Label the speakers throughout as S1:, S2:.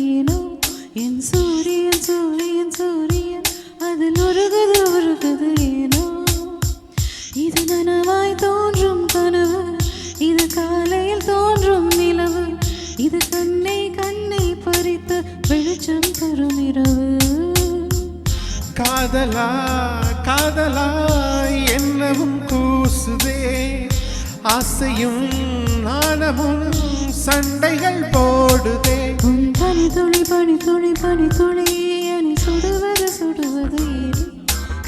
S1: ஏனோ என் சூரியன் சூரியன் சூரியன் அதில் உருகுது உருகுது ஏனோ இது நனவாய் தோன்றும் கனவு இது காலையில் தோன்றும் நிலவு இது கண்ணை கண்ணை பறித்து வெளிச்சம் தரும் இரவு
S2: காதலா காதலா என்னவும் கூசுதே ஆசையும் நாணமும் சண்டைகள் போடுதே
S1: பனி துளி பனி துளி பனி துளி என்னை சுடுவது சுடுவது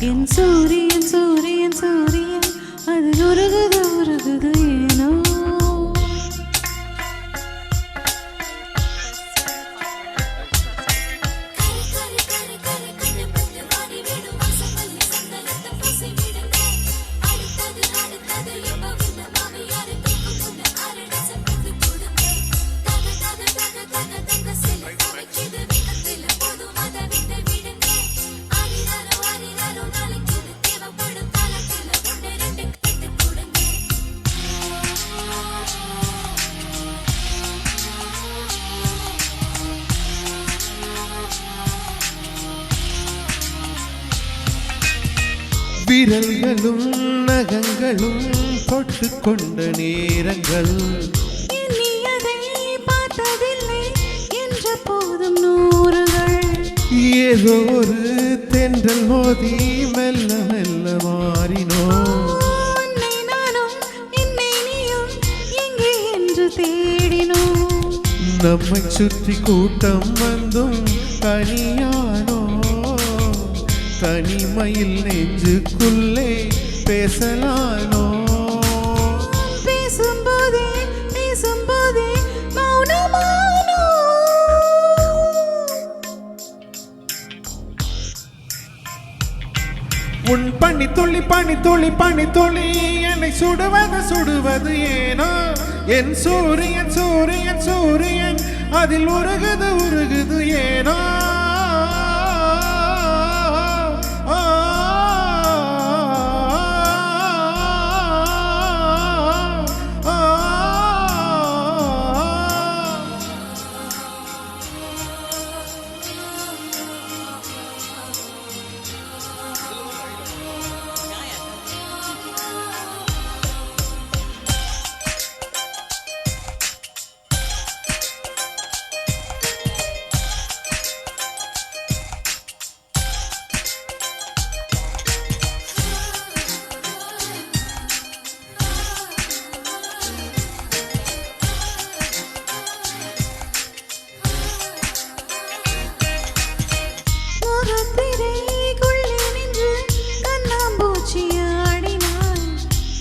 S1: என் சூரியன் சூரியன் சூரியன் அது உருகுது உருகுது ஏனோ
S2: விரல்களும் நகங்களும் தொட்டு கொண்ட நேரங்கள்
S1: எண்ணியதை பார்த்ததில்லை என்ற போதும் நூறுகள்
S2: ஏதோ ஒரு தென்றல் மோதி மெல்ல மெல்ல மாறினோ
S1: உன்னை நானும் என்னை நீயும் எங்கே என்று தேடினோம்
S2: நம்மை சுற்றி கூட்டம் வந்தும் தனியானோ தனிமையில் நெஞ்சுக்குள்ளே பேசலானோ
S1: பேசும்போதே பேசும்போதே மௌனமானோ
S2: உன் பனி துளி பனி துளி பனி துளி என்னை சுடுவது சுடுவது ஏனோ என் சூரியன் சூரியன் சூரியன் அதில் உருகுது உருகுது ஏனோ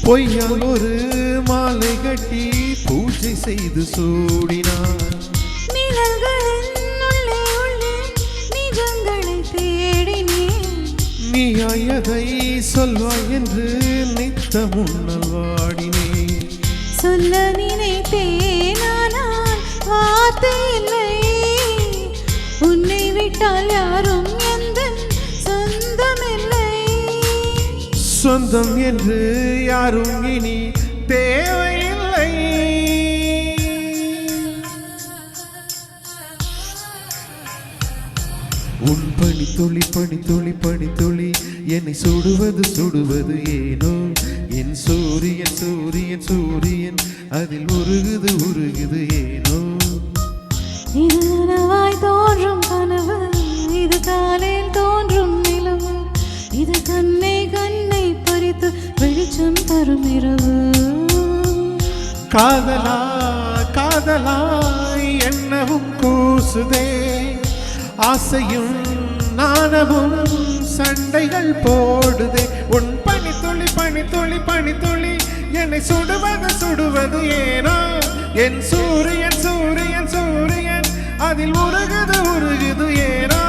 S2: பொய்யால் ஒரு மாலை கட்டி பூஜை செய்து சூடினார்
S1: நிழல்களின் உள்ளே உள்ளே நிஜங்களை தேடினேன்
S2: நீயாயதை சொல்வாய் என்று நித்த முன்னல் வாடினேன்
S1: சொல்ல நினைத்தேன் ஆனால் வார்த்தை இல்லை உன்னை விட்டால் யாரும் எந்த சொந்தமில்லை
S2: சொந்தம் என்று யாரும் இனி தேவையில்லை உன் பனி துளி பனி துளி பனி துளி என்னை சுடுவது சுடுவது ஏனோ என் சூரியன் சூரியன் சூரியன் அதில் உருகுது உருகுது ஏனோ
S1: இது நனவாய் தோன்றும் கனவு இது காலையில் தோன்றும் நிலவு இது கண்ணை கண்ணை பறித்து வெளிச்சம் தரும் இரவு
S2: காதலா காதலா என்னவும் கூசுதே ஆசையும் நாணமும் சண்டைகள் போடுதே உன் பனி துளி பனி துளி பனி துளி என்னை சுடுவது சுடுவது ஏனோ என் சூரியன் சூரியன் சூரியன் அதில் உருகுது உருகுது ஏனோ